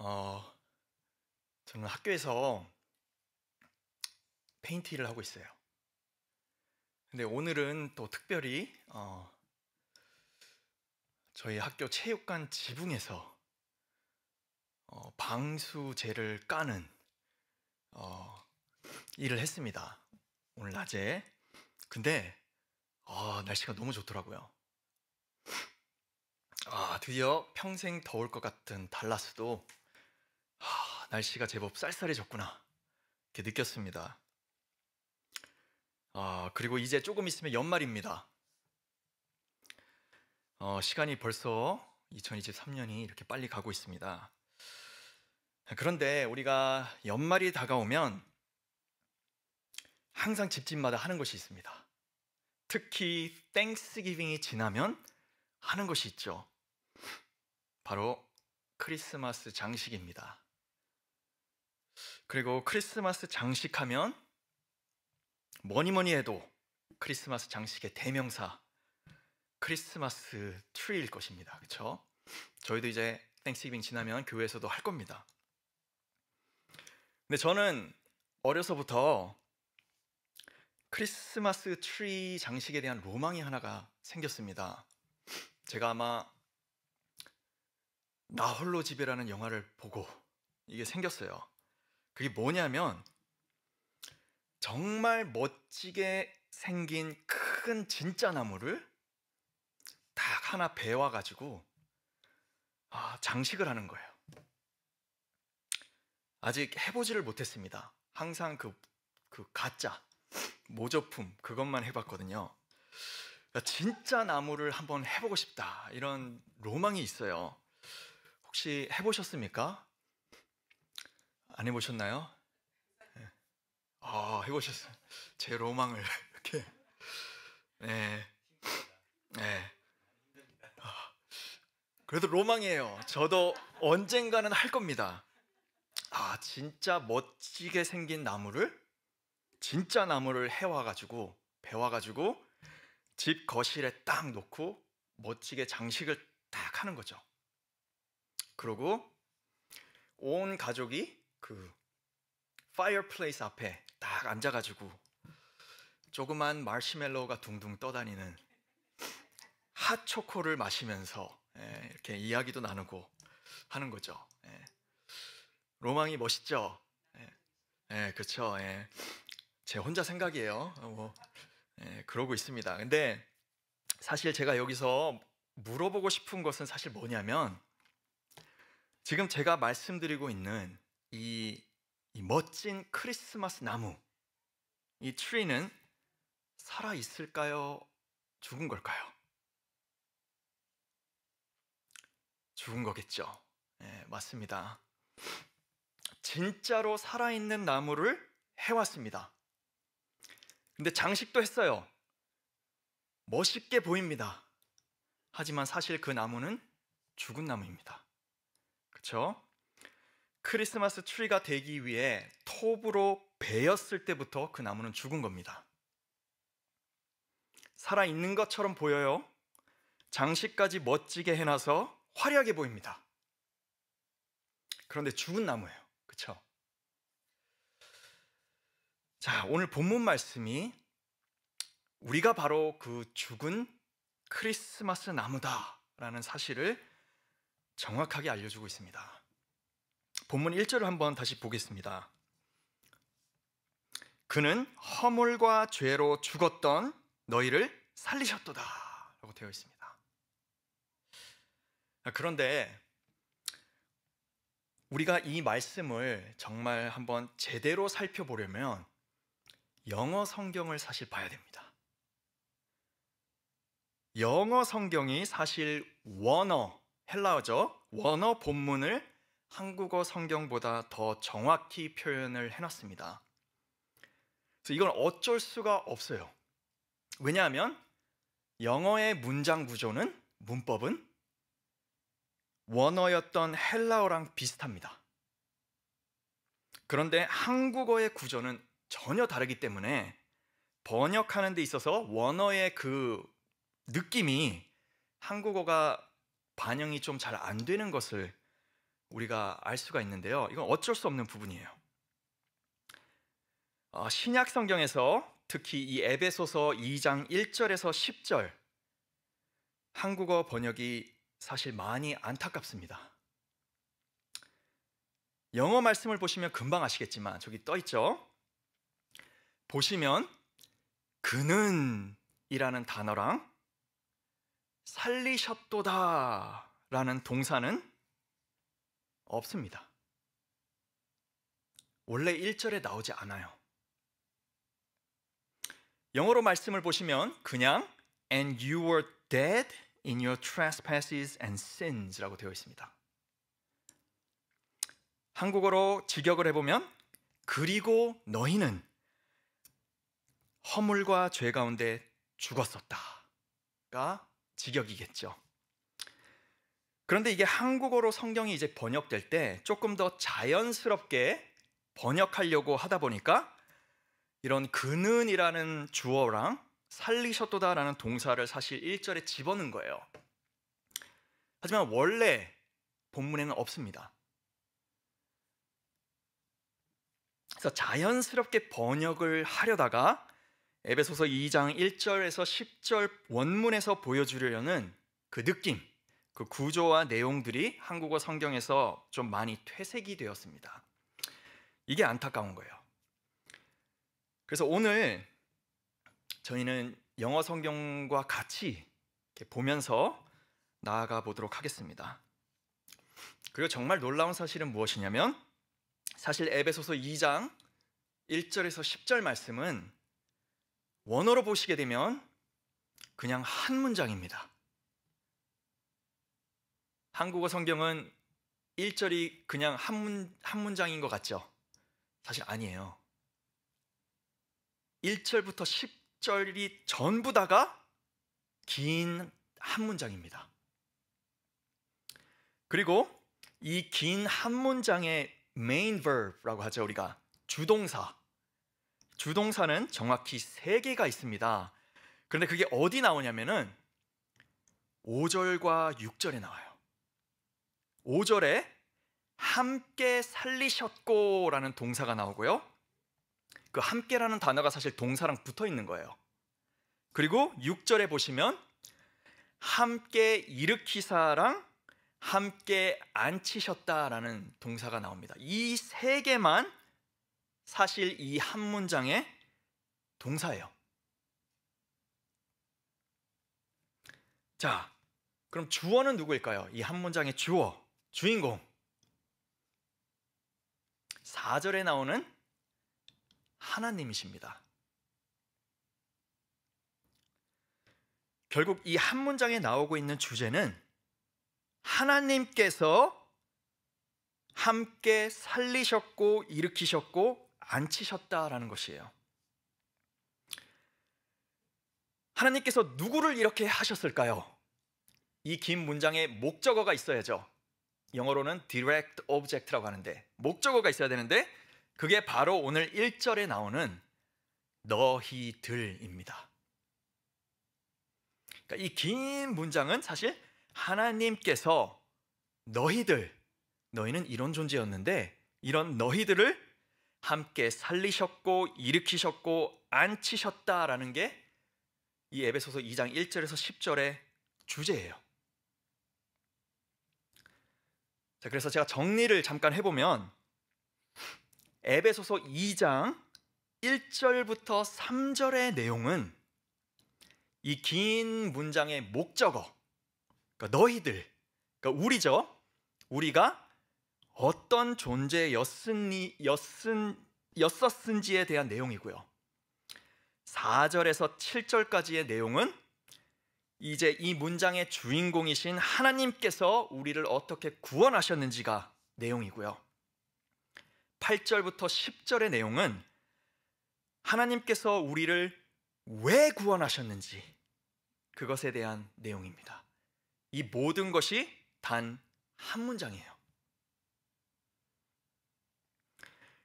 어, 저는 학교에서 페인트 일을 하고 있어요. 근데 오늘은 또 특별히 저희 학교 체육관 지붕에서 방수제를 까는 어, 일을 했습니다. 오늘 낮에. 근데 날씨가 너무 좋더라고요. 드디어 평생 더울 것 같은 달라스도 날씨가 제법 쌀쌀해졌구나 이렇게 느꼈습니다. 그리고 이제 조금 있으면 연말입니다. 시간이 벌써 2023년이 이렇게 빨리 가고 있습니다. 그런데 우리가 연말이 다가오면 항상 집집마다 하는 것이 있습니다. 특히 땡스기빙이 지나면 하는 것이 있죠. 바로 크리스마스 장식입니다. 그리고 크리스마스 장식하면 뭐니 해도 크리스마스 장식의 대명사 크리스마스 트리일 것입니다. 그렇죠? 저희도 이제 땡스기빙 지나면 교회에서도 할 겁니다. 근데 저는 어려서부터 크리스마스 트리 장식에 대한 로망이 하나가 생겼습니다. 제가 아마 나 홀로 집에라는 영화를 보고 이게 생겼어요. 그게 뭐냐면 정말 멋지게 생긴 큰 진짜 나무를 딱 하나 베와가지고 장식을 하는 거예요. 아직 해보지를 못했습니다. 항상 그 가짜 모조품 그것만 해봤거든요. 진짜 나무를 한번 해보고 싶다 이런 로망이 있어요. 혹시 해보셨습니까? 안 해보셨나요? 네. 해보셨어요. 제 로망을 이렇게. 네. 네. 그래도 로망이에요. 저도 언젠가는 할 겁니다. 진짜 멋지게 생긴 나무를 진짜 나무를 해와가지고 베와가지고 집 거실에 딱 놓고 멋지게 장식을 딱 하는 거죠. 그리고 온 가족이 그 파이어플레이스 앞에 딱 앉아가지고 조그만 마시멜로우가 둥둥 떠다니는 핫초코를 마시면서 이렇게 이야기도 나누고 하는 거죠. 로망이 멋있죠? 그렇죠. 제 혼자 생각이에요. 그러고 있습니다. 근데 사실 제가 여기서 물어보고 싶은 것은 사실 뭐냐면 지금 제가 말씀드리고 있는 이 멋진 크리스마스 나무, 이 트리는 살아 있을까요? 죽은 걸까요? 죽은 거겠죠. 맞습니다. 진짜로 살아있는 나무를 해왔습니다. 근데 장식도 했어요. 멋있게 보입니다. 하지만 사실 그 나무는 죽은 나무입니다. 그렇죠? 크리스마스 트리가 되기 위해 톱으로 베었을 때부터 그 나무는 죽은 겁니다. 살아있는 것처럼 보여요. 장식까지 멋지게 해놔서 화려하게 보입니다. 그런데 죽은 나무예요. 그렇죠? 자, 오늘 본문 말씀이 우리가 바로 그 죽은 크리스마스 나무다라는 사실을 정확하게 알려주고 있습니다. 본문 1절을 한번 다시 보겠습니다. 그는 허물과 죄로 죽었던 너희를 살리셨도다 라고 되어 있습니다. 그런데 우리가 이 말씀을 정말 한번 제대로 살펴보려면 영어 성경을 사실 봐야 됩니다. 영어 성경이 사실 원어, 헬라어죠. 원어 본문을 한국어 성경보다 더 정확히 표현을 해놨습니다. 그래서 이건 어쩔 수가 없어요. 왜냐하면 영어의 문장 구조는, 문법은 원어였던 헬라어랑 비슷합니다. 그런데 한국어의 구조는 전혀 다르기 때문에 번역하는 데 있어서 원어의 그 느낌이 한국어가 반영이 좀 잘 안 되는 것을 우리가 알 수가 있는데요. 이건 어쩔 수 없는 부분이에요. 신약 성경에서 특히 이 에베소서 2장 1절에서 10절 한국어 번역이 사실 많이 안타깝습니다. 영어 말씀을 보시면 금방 아시겠지만 저기 떠 있죠. 보시면 그는 이라는 단어랑 살리셨도다 라는 동사는 없습니다. 원래 1절에 나오지 않아요. 영어로 말씀을 보시면 그냥 And you were dead in your trespasses and sins 라고 되어 있습니다. 한국어로 직역을 해보면 그리고 너희는 허물과 죄 가운데 죽었었다가 직역이겠죠. 그런데 이게 한국어로 성경이 이제 번역될 때 조금 더 자연스럽게 번역하려고 하다 보니까 이런 그는이라는 주어랑 살리셨도다라는 동사를 사실 1절에 집어넣은 거예요. 하지만 원래 본문에는 없습니다. 그래서 자연스럽게 번역을 하려다가 에베소서 2장 1절에서 10절 원문에서 보여주려는 그 느낌, 그 구조와 내용들이 한국어 성경에서 좀 많이 퇴색이 되었습니다. 이게 안타까운 거예요. 그래서 오늘 저희는 영어 성경과 같이 이렇게 보면서 나아가 보도록 하겠습니다. 그리고 정말 놀라운 사실은 무엇이냐면 사실 에베소서 2장 1절에서 10절 말씀은 원어로 보시게 되면 그냥 한 문장입니다. 한국어 성경은 1절이 그냥 한 문장인 것 같죠? 사실 아니에요. 1절부터 10절이 전부 다가 긴 한 문장입니다. 그리고 이 긴 한 문장의 main verb라고 하죠. 우리가 주동사는 정확히 3개가 있습니다. 그런데 그게 어디 나오냐면은 5절과 6절에 나와요. 5절에 함께 살리셨고 라는 동사가 나오고요. 그 함께라는 단어가 사실 동사랑 붙어 있는 거예요. 그리고 6절에 보시면 함께 일으키사랑 함께 앉히셨다라는 동사가 나옵니다. 이 3개만 사실 이 한 문장의 동사예요. 자, 그럼 주어는 누구일까요? 이 한 문장의 주인공. 4절에 나오는 하나님이십니다. 결국 이 한 문장에 나오고 있는 주제는 하나님께서 함께 살리셨고 일으키셨고 앉히셨다라는 것이에요. 하나님께서 누구를 이렇게 하셨을까요? 이 긴 문장에 목적어가 있어야죠. 영어로는 direct object라고 하는데 목적어가 있어야 되는데 그게 바로 오늘 1절에 나오는 너희들입니다. 그러니까 이 긴 문장은 사실 하나님께서 너희는 이런 존재였는데 이런 너희들을 함께 살리셨고 일으키셨고 앉히셨다라는 게 이 에베소서 2장 1절에서 10절의 주제예요. 자, 그래서 제가 정리를 잠깐 해보면 에베소서 2장 1절부터 3절의 내용은 이 긴 문장의 목적어, 그러니까 너희들, 그러니까 우리죠. 우리가 어떤 존재였었는지에 대한 내용이고요. 4절에서 7절까지의 내용은 이제 이 문장의 주인공이신 하나님께서 우리를 어떻게 구원하셨는지가 내용이고요. 8절부터 10절의 내용은 하나님께서 우리를 왜 구원하셨는지 그것에 대한 내용입니다. 이 모든 것이 단 한 문장이에요.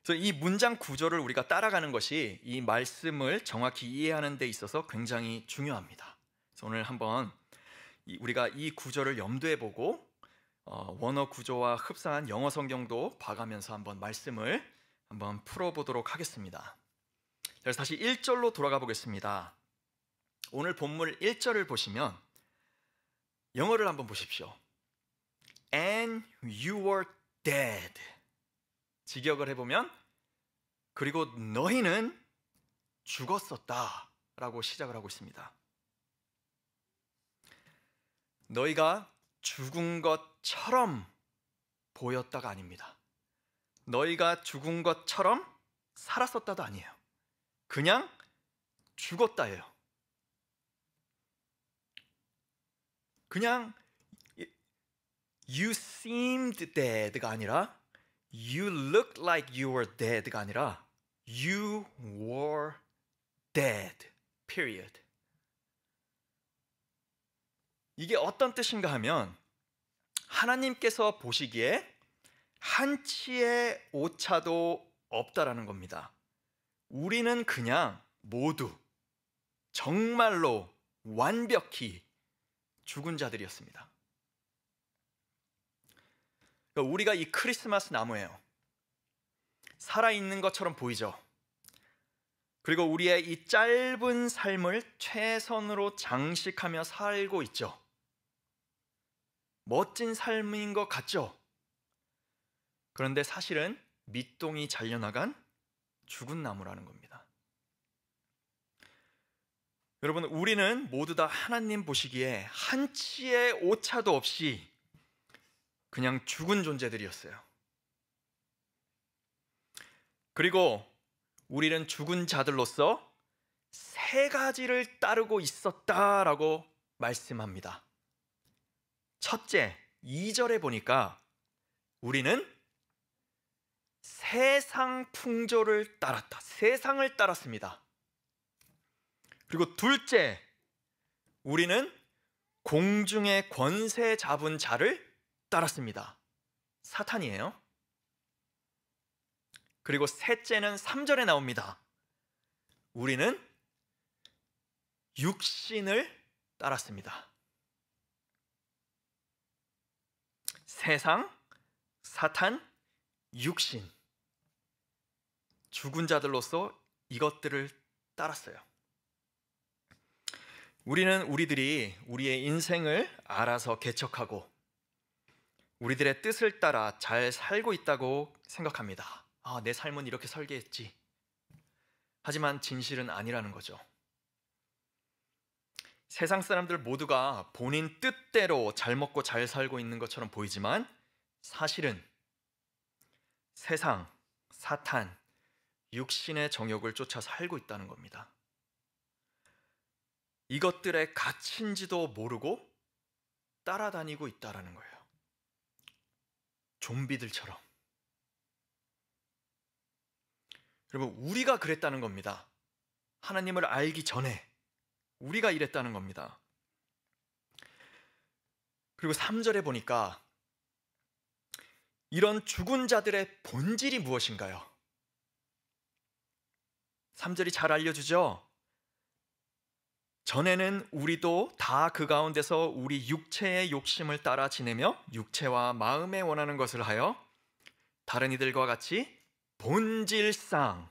그래서 이 문장 구조를 우리가 따라가는 것이 이 말씀을 정확히 이해하는 데 있어서 굉장히 중요합니다. 그래서 오늘 한번 우리가 이 구조를 염두에 보고 원어 구조와 흡사한 영어 성경도 봐가면서 한번 말씀을 한번 풀어보도록 하겠습니다. 그래서 다시 1절로 돌아가 보겠습니다. 오늘 본문 1절을 보시면 영어를 한번 보십시오. And you were dead. 직역을 해보면 그리고 너희는 죽었었다 라고 시작을 하고 있습니다. 너희가 죽은 것처럼 보였다가 아닙니다. 너희가 죽은 것처럼 살았었다도 아니에요. 그냥 죽었다예요. 그냥 you seemed dead가 아니라 you looked like you were dead가 아니라 you were dead. period. 이게 어떤 뜻인가 하면 하나님께서 보시기에 한치의 오차도 없다라는 겁니다. 우리는 그냥 모두 정말로 완벽히 죽은 자들이었습니다. 그러니까 우리가 이 크리스마스 나무예요. 살아있는 것처럼 보이죠. 그리고 우리의 이 짧은 삶을 최선으로 장식하며 살고 있죠. 멋진 삶인 것 같죠? 그런데 사실은 밑동이 잘려나간 죽은 나무라는 겁니다. 여러분, 우리는 모두 다 하나님 보시기에 한치의 오차도 없이 그냥 죽은 존재들이었어요. 그리고 우리는 죽은 자들로서 세 가지를 따르고 있었다라고 말씀합니다. 첫째, 2절에 보니까 우리는 세상 풍조를 따랐다. 세상을 따랐습니다. 그리고 둘째, 우리는 공중의 권세 잡은 자를 따랐습니다. 사탄이에요. 그리고 셋째는 3절에 나옵니다. 우리는 육신을 따랐습니다. 세상, 사탄, 육신. 죽은 자들로서 이것들을 따랐어요. 우리는 우리들이 우리의 인생을 알아서 개척하고 우리들의 뜻을 따라 잘 살고 있다고 생각합니다. 내 삶은 이렇게 설계했지. 하지만 진실은 아니라는 거죠. 세상 사람들 모두가 본인 뜻대로 잘 먹고 잘 살고 있는 것처럼 보이지만 사실은 세상, 사탄, 육신의 정욕을 쫓아 살고 있다는 겁니다. 이것들의 가치인지도 모르고 따라다니고 있다는 거예요. 좀비들처럼. 여러분, 우리가 그랬다는 겁니다. 하나님을 알기 전에 우리가 이랬다는 겁니다. 그리고 3절에 보니까 이런 죽은 자들의 본질이 무엇인가요? 3절이 잘 알려주죠. 전에는 우리도 다 그 가운데서 우리 육체의 욕심을 따라 지내며 육체와 마음에 원하는 것을 하여 다른 이들과 같이 본질상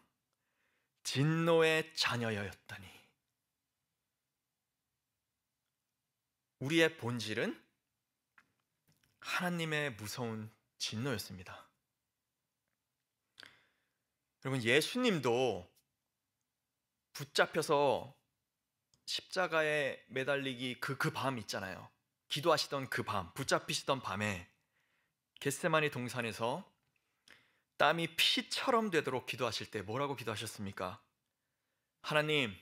진노의 자녀였다니. 우리의 본질은 하나님의 무서운 진노였습니다. 여러분, 예수님도 붙잡혀서 십자가에 매달리기 그 밤 있잖아요. 기도하시던 그 밤, 붙잡히시던 밤에 겟세마니 동산에서 땀이 피처럼 되도록 기도하실 때 뭐라고 기도하셨습니까? 하나님,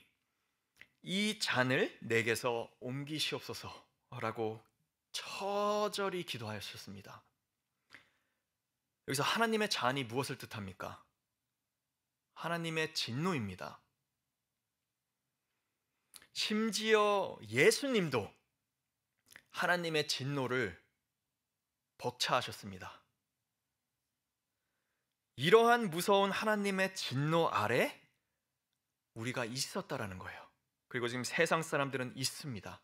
이 잔을 내게서 옮기시옵소서 라고 처절히 기도하셨습니다. 여기서 하나님의 잔이 무엇을 뜻합니까? 하나님의 진노입니다. 심지어 예수님도 하나님의 진노를 벅차하셨습니다. 이러한 무서운 하나님의 진노 아래 우리가 있었다라는 거예요. 그리고 지금 세상 사람들은 있습니다.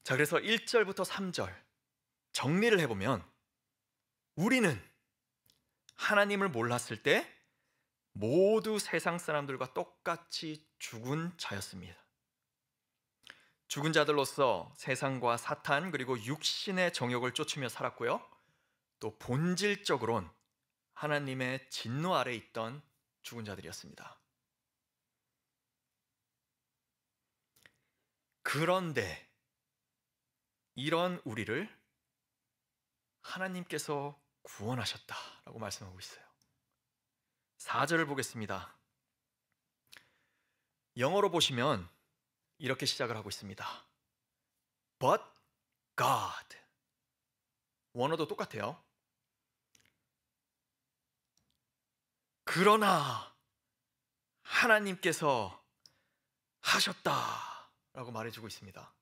자, 그래서 1절부터 3절 정리를 해보면 우리는 하나님을 몰랐을 때 모두 세상 사람들과 똑같이 죽은 자였습니다. 죽은 자들로서 세상과 사탄 그리고 육신의 정욕을 쫓으며 살았고요. 또 본질적으론 하나님의 진노 아래 있던 죽은 자들이었습니다. 그런데 이런 우리를 하나님께서 구원하셨다라고 말씀하고 있어요. 4절을 보겠습니다. 영어로 보시면 이렇게 시작을 하고 있습니다. But God. 원어도 똑같아요. 그러나 하나님께서 하셨다라고 말해주고 있습니다.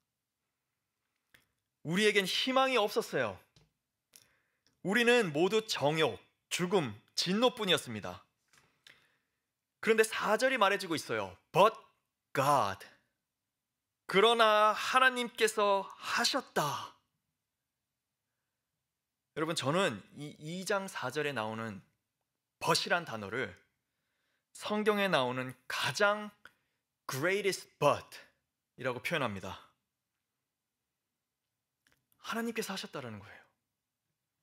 우리에겐 희망이 없었어요. 우리는 모두 정욕, 죽음, 진노뿐이었습니다. 그런데 4절이 말해주고 있어요. But God. 그러나 하나님께서 하셨다. 여러분, 저는 이 2장 4절에 나오는 but이란 단어를 성경에 나오는 가장 greatest but 이라고 표현합니다. 하나님께서 하셨다라는 거예요.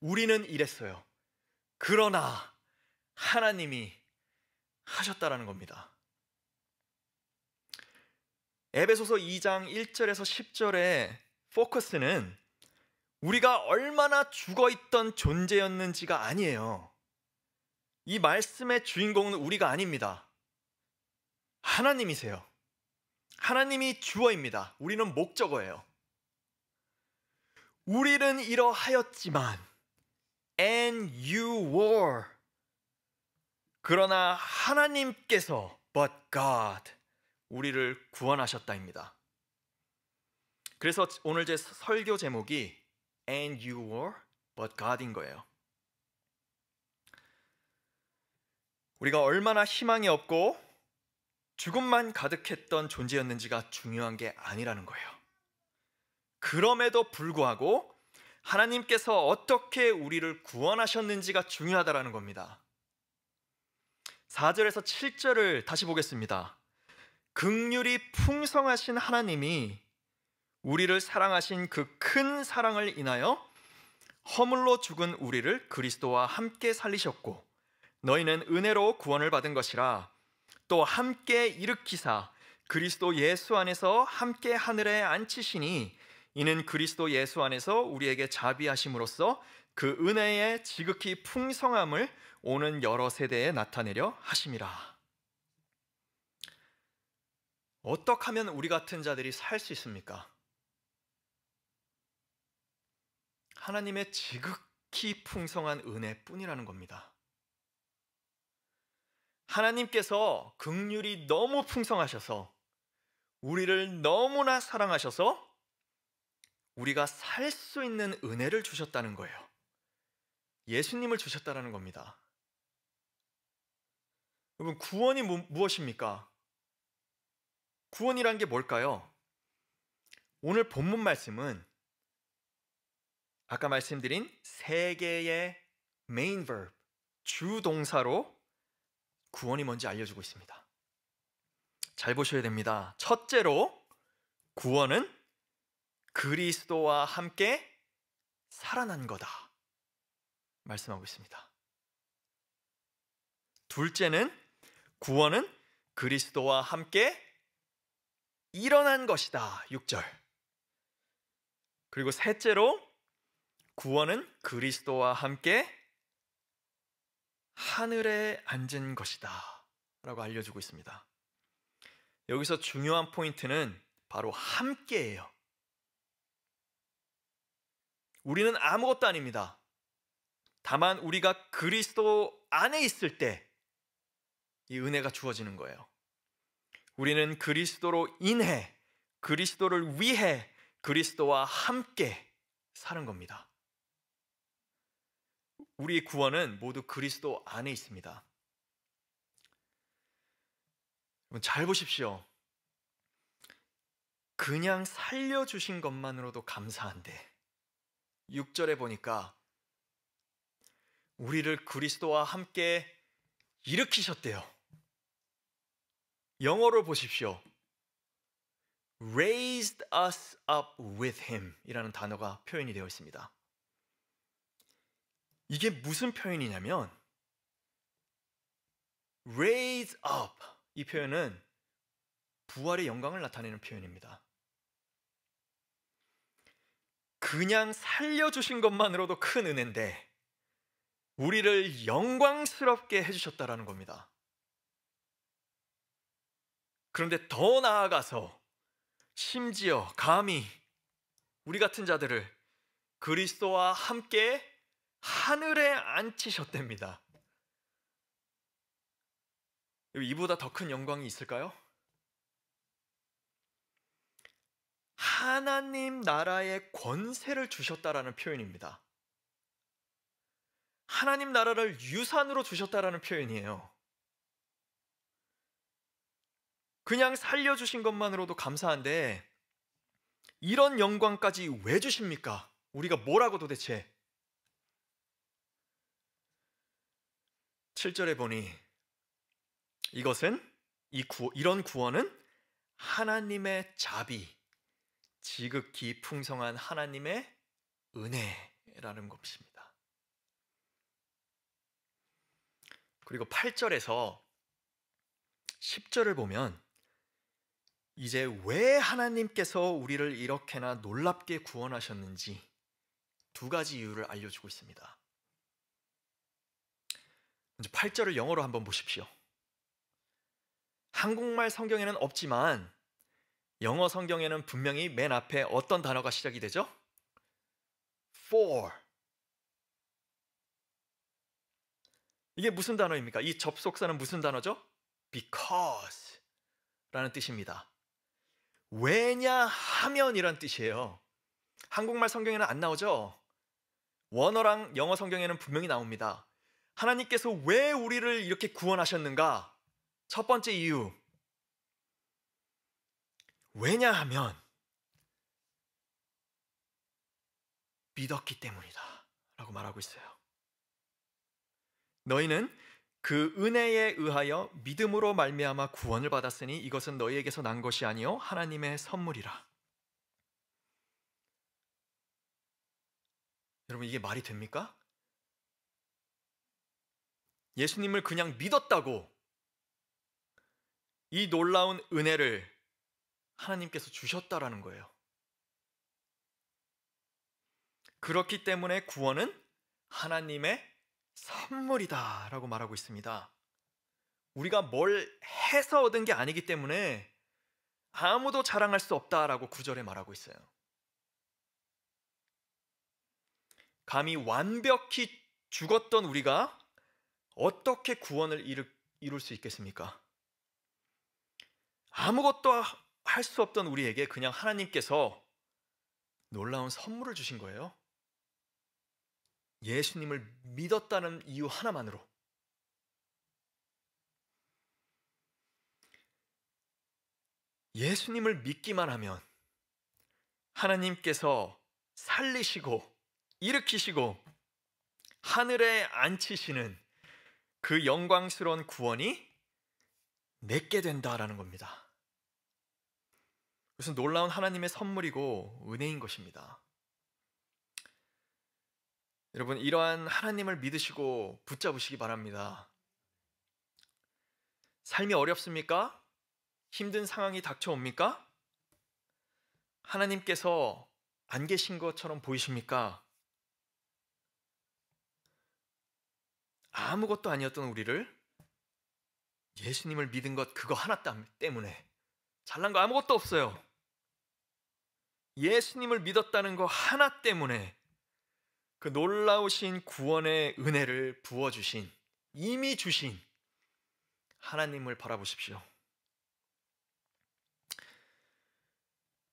우리는 이랬어요. 그러나 하나님이 하셨다라는 겁니다. 에베소서 2장 1절에서 10절의 포커스는 우리가 얼마나 죽어있던 존재였는지가 아니에요. 이 말씀의 주인공은 우리가 아닙니다. 하나님이세요. 하나님이 주어입니다. 우리는 목적어예요. 우리는 이러하였지만 and you were. 그러나 하나님께서 but God 우리를 구원하셨다입니다. 그래서 오늘 제 설교 제목이 and you were but God인 거예요. 우리가 얼마나 희망이 없고 죽음만 가득했던 존재였는지가 중요한 게 아니라는 거예요. 그럼에도 불구하고 하나님께서 어떻게 우리를 구원하셨는지가 중요하다라는 겁니다. 4절에서 7절을 다시 보겠습니다. 긍휼이 풍성하신 하나님이 우리를 사랑하신 그 큰 사랑을 인하여 허물로 죽은 우리를 그리스도와 함께 살리셨고 너희는 은혜로 구원을 받은 것이라. 또 함께 일으키사 그리스도 예수 안에서 함께 하늘에 앉히시니 이는 그리스도 예수 안에서 우리에게 자비하심으로써 그 은혜의 지극히 풍성함을 오는 여러 세대에 나타내려 하심이라. 어떻게 하면 우리 같은 자들이 살 수 있습니까? 하나님의 지극히 풍성한 은혜뿐이라는 겁니다. 하나님께서 긍휼이 너무 풍성하셔서 우리를 너무나 사랑하셔서 우리가 살 수 있는 은혜를 주셨다는 거예요. 예수님을 주셨다는 겁니다. 여러분, 구원이 무엇입니까? 구원이란 게 뭘까요? 오늘 본문 말씀은 아까 말씀드린 세 개의 메인 verb, 주 동사로 구원이 뭔지 알려주고 있습니다. 잘 보셔야 됩니다. 첫째로 구원은 그리스도와 함께 살아난 거다 말씀하고 있습니다. 둘째는 구원은 그리스도와 함께 일어난 것이다 6절. 그리고 셋째로 구원은 그리스도와 함께 하늘에 앉은 것이다 라고 알려주고 있습니다. 여기서 중요한 포인트는 바로 함께예요. 우리는 아무것도 아닙니다. 다만 우리가 그리스도 안에 있을 때 이 은혜가 주어지는 거예요. 우리는 그리스도로 인해, 그리스도를 위해 그리스도와 함께 사는 겁니다. 우리의 구원은 모두 그리스도 안에 있습니다. 잘 보십시오. 그냥 살려주신 것만으로도 감사한데 6절에 보니까 우리를 그리스도와 함께 일으키셨대요. 영어로 보십시오. Raised us up with him 이라는 단어가 표현이 되어 있습니다. 이게 무슨 표현이냐면 raise up 이 표현은 부활의 영광을 나타내는 표현입니다. 그냥 살려주신 것만으로도 큰 은혜인데 우리를 영광스럽게 해주셨다라는 겁니다. 그런데 더 나아가서 심지어 감히 우리 같은 자들을 그리스도와 함께 하늘에 앉히셨답니다. 이보다 더 큰 영광이 있을까요? 하나님 나라의 권세를 주셨다라는 표현입니다. 하나님 나라를 유산으로 주셨다라는 표현이에요. 그냥 살려주신 것만으로도 감사한데 이런 영광까지 왜 주십니까? 우리가 뭐라고 도대체? 7절에 보니 이런 구원은 하나님의 자비, 지극히 풍성한 하나님의 은혜라는 것입니다. 그리고 8절에서 10절을 보면 이제 왜 하나님께서 우리를 이렇게나 놀랍게 구원하셨는지 두 가지 이유를 알려주고 있습니다. 먼저 8절을 영어로 한번 보십시오. 한국말 성경에는 없지만 영어 성경에는 분명히 맨 앞에 어떤 단어가 시작이 되죠? For. 이게 무슨 단어입니까? 이 접속사는 무슨 단어죠? Because 라는 뜻입니다. 왜냐하면이란 뜻이에요. 한국말 성경에는 안 나오죠? 원어랑 영어 성경에는 분명히 나옵니다. 하나님께서 왜 우리를 이렇게 구원하셨는가? 첫 번째 이유. 왜냐하면 믿었기 때문이다 라고 말하고 있어요. 너희는 그 은혜에 의하여 믿음으로 말미암아 구원을 받았으니 이것은 너희에게서 난 것이 아니요 하나님의 선물이라. 여러분 이게 말이 됩니까? 예수님을 그냥 믿었다고 이 놀라운 은혜를 하나님께서 주셨다라는 거예요. 그렇기 때문에 구원은 하나님의 선물이다 라고 말하고 있습니다. 우리가 뭘 해서 얻은 게 아니기 때문에 아무도 자랑할 수 없다라고 9절에 말하고 있어요. 감히 완벽히 죽었던 우리가 어떻게 구원을 이룰 수 있겠습니까? 아무것도 할 수 없던 우리에게 그냥 하나님께서 놀라운 선물을 주신 거예요. 예수님을 믿었다는 이유 하나만으로. 예수님을 믿기만 하면 하나님께서 살리시고 일으키시고 하늘에 앉히시는 그 영광스러운 구원이 내게 된다라는 겁니다. 그것은 놀라운 하나님의 선물이고 은혜인 것입니다. 여러분 이러한 하나님을 믿으시고 붙잡으시기 바랍니다. 삶이 어렵습니까? 힘든 상황이 닥쳐옵니까? 하나님께서 안 계신 것처럼 보이십니까? 아무것도 아니었던 우리를 예수님을 믿은 것 그거 하나 때문에 잘난 거 아무것도 없어요. 예수님을 믿었다는 거 하나 때문에 그 놀라우신 구원의 은혜를 부어주신 이미 주신 하나님을 바라보십시오.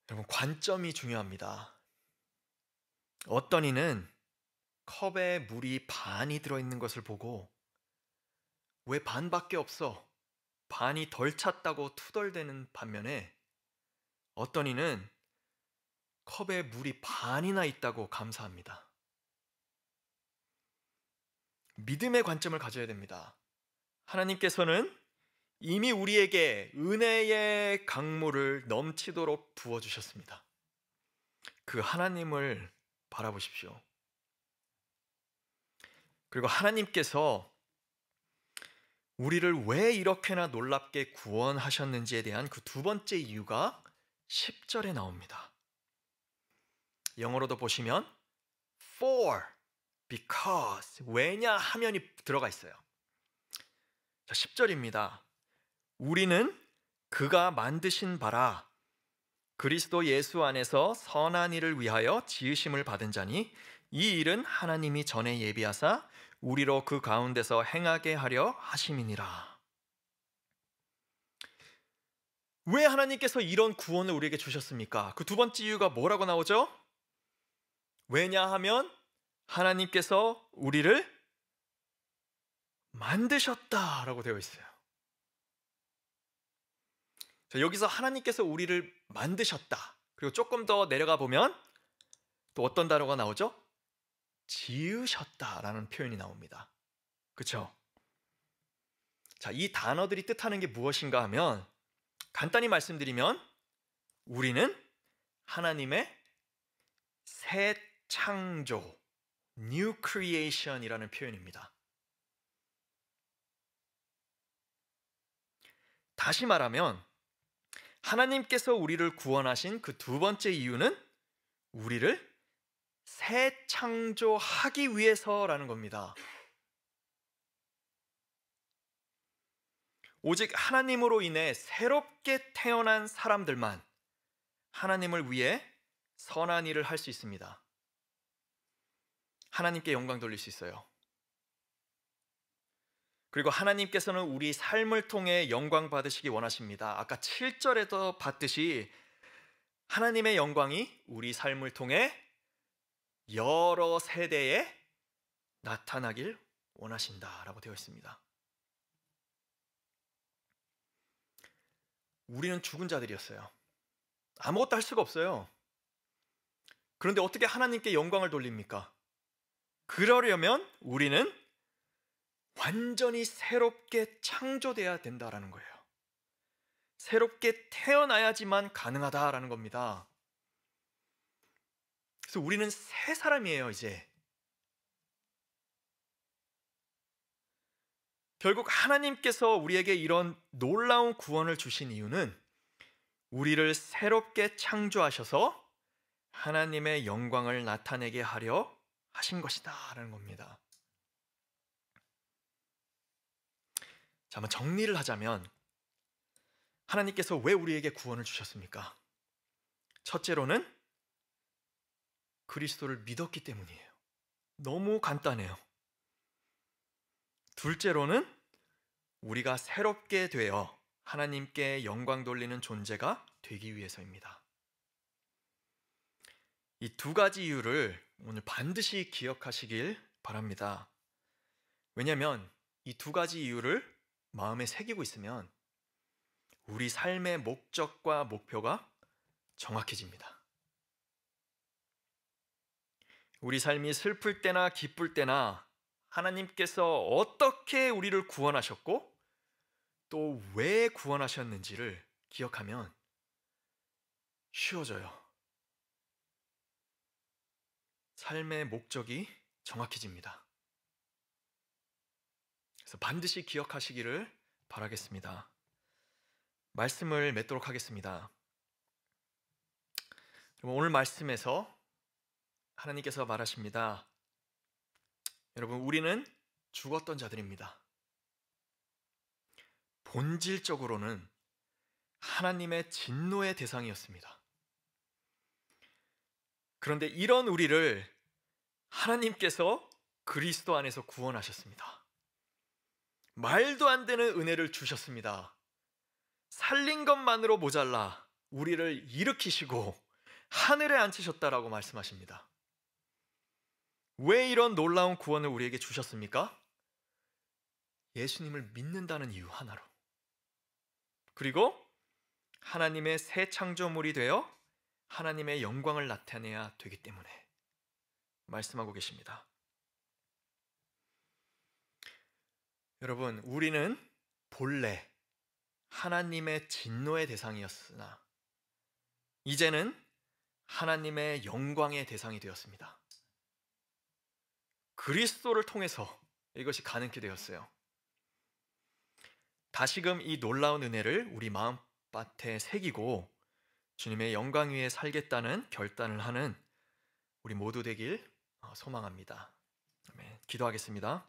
여러분 관점이 중요합니다. 어떤 이는 컵에 물이 반이 들어있는 것을 보고 왜 반밖에 없어? 반이 덜 찼다고 투덜대는 반면에 어떤 이는 컵에 물이 반이나 있다고 감사합니다. 믿음의 관점을 가져야 됩니다. 하나님께서는 이미 우리에게 은혜의 강물을 넘치도록 부어주셨습니다. 그 하나님을 바라보십시오. 그리고 하나님께서 우리를 왜 이렇게나 놀랍게 구원하셨는지에 대한 그 두 번째 이유가 10절에 나옵니다. 영어로도 보시면 for, because, 왜냐하면이 들어가 있어요. 자, 10절입니다. 우리는 그가 만드신 바라 그리스도 예수 안에서 선한 일을 위하여 지으심을 받은 자니 이 일은 하나님이 전에 예비하사 우리로 그 가운데서 행하게 하려 하심이니라. 왜 하나님께서 이런 구원을 우리에게 주셨습니까? 그 두 번째 이유가 뭐라고 나오죠? 왜냐하면 하나님께서 우리를 만드셨다라고 되어 있어요. 자, 여기서 하나님께서 우리를 만드셨다. 그리고 조금 더 내려가 보면 또 어떤 단어가 나오죠? 지으셨다라는 표현이 나옵니다. 그렇죠? 자, 이 단어들이 뜻하는 게 무엇인가 하면 간단히 말씀드리면 우리는 하나님의 새 창조, New Creation이라는 표현입니다. 다시 말하면 하나님께서 우리를 구원하신 그 두 번째 이유는 우리를 새 창조하기 위해서라는 겁니다. 오직 하나님으로 인해 새롭게 태어난 사람들만 하나님을 위해 선한 일을 할 수 있습니다. 하나님께 영광 돌릴 수 있어요. 그리고 하나님께서는 우리 삶을 통해 영광 받으시기 원하십니다. 아까 7절에도 봤듯이 하나님의 영광이 우리 삶을 통해 여러 세대에 나타나길 원하신다라고 되어 있습니다. 우리는 죽은 자들이었어요. 아무것도 할 수가 없어요. 그런데 어떻게 하나님께 영광을 돌립니까? 그러려면 우리는 완전히 새롭게 창조돼야 된다라는 거예요. 새롭게 태어나야지만 가능하다라는 겁니다. 그래서 우리는 새 사람이에요, 이제. 결국 하나님께서 우리에게 이런 놀라운 구원을 주신 이유는 우리를 새롭게 창조하셔서 하나님의 영광을 나타내게 하려 하신 것이다라는 겁니다. 자, 한번 정리를 하자면 하나님께서 왜 우리에게 구원을 주셨습니까? 첫째로는 그리스도를 믿었기 때문이에요. 너무 간단해요. 둘째로는 우리가 새롭게 되어 하나님께 영광 돌리는 존재가 되기 위해서입니다. 이 두 가지 이유를 오늘 반드시 기억하시길 바랍니다. 왜냐하면 이 두 가지 이유를 마음에 새기고 있으면 우리 삶의 목적과 목표가 정확해집니다. 우리 삶이 슬플 때나 기쁠 때나 하나님께서 어떻게 우리를 구원하셨고 또 왜 구원하셨는지를 기억하면 쉬워져요. 삶의 목적이 정확해집니다. 그래서 반드시 기억하시기를 바라겠습니다. 말씀을 맺도록 하겠습니다. 오늘 말씀에서 하나님께서 말하십니다. 여러분, 우리는 죽었던 자들입니다. 본질적으로는 하나님의 진노의 대상이었습니다. 그런데 이런 우리를 하나님께서 그리스도 안에서 구원하셨습니다. 말도 안 되는 은혜를 주셨습니다. 살린 것만으로 모자라 우리를 일으키시고 하늘에 앉히셨다라고 말씀하십니다. 왜 이런 놀라운 구원을 우리에게 주셨습니까? 예수님을 믿는다는 이유 하나로. 그리고 하나님의 새 창조물이 되어 하나님의 영광을 나타내야 되기 때문에 말씀하고 계십니다. 여러분, 우리는 본래 하나님의 진노의 대상이었으나 이제는 하나님의 영광의 대상이 되었습니다. 그리스도를 통해서 이것이 가능케 되었어요. 다시금 이 놀라운 은혜를 우리 마음밭에 새기고 주님의 영광 위에 살겠다는 결단을 하는 우리 모두 되길 소망합니다. 아멘. 기도하겠습니다.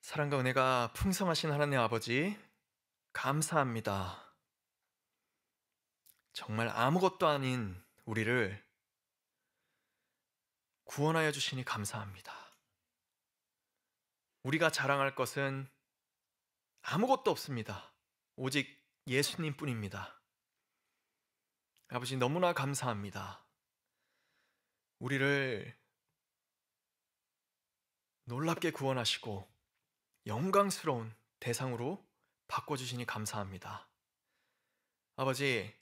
사랑과 은혜가 풍성하신 하나님 아버지, 감사합니다. 정말 아무것도 아닌 우리를 구원하여 주시니 감사합니다. 우리가 자랑할 것은 아무것도 없습니다. 오직 예수님 뿐입니다. 아버지, 너무나 감사합니다. 우리를 놀랍게 구원하시고 영광스러운 대상으로 바꿔주시니 감사합니다. 아버지,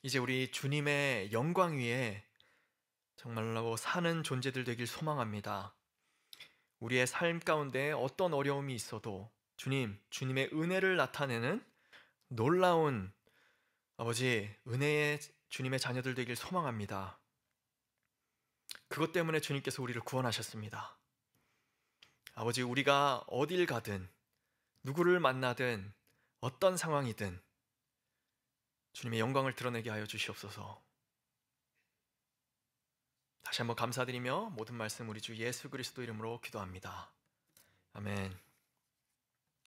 이제 우리 주님의 영광 위에 정말로 사는 존재들 되길 소망합니다. 우리의 삶 가운데 어떤 어려움이 있어도 주님의 은혜를 나타내는 놀라운 아버지 은혜의 주님의 자녀들 되길 소망합니다. 그것 때문에 주님께서 우리를 구원하셨습니다. 아버지, 우리가 어딜 가든 누구를 만나든 어떤 상황이든 주님의 영광을 드러내게 하여 주시옵소서. 다시 한번 감사드리며 모든 말씀 우리 주 예수 그리스도 이름으로 기도합니다. 아멘.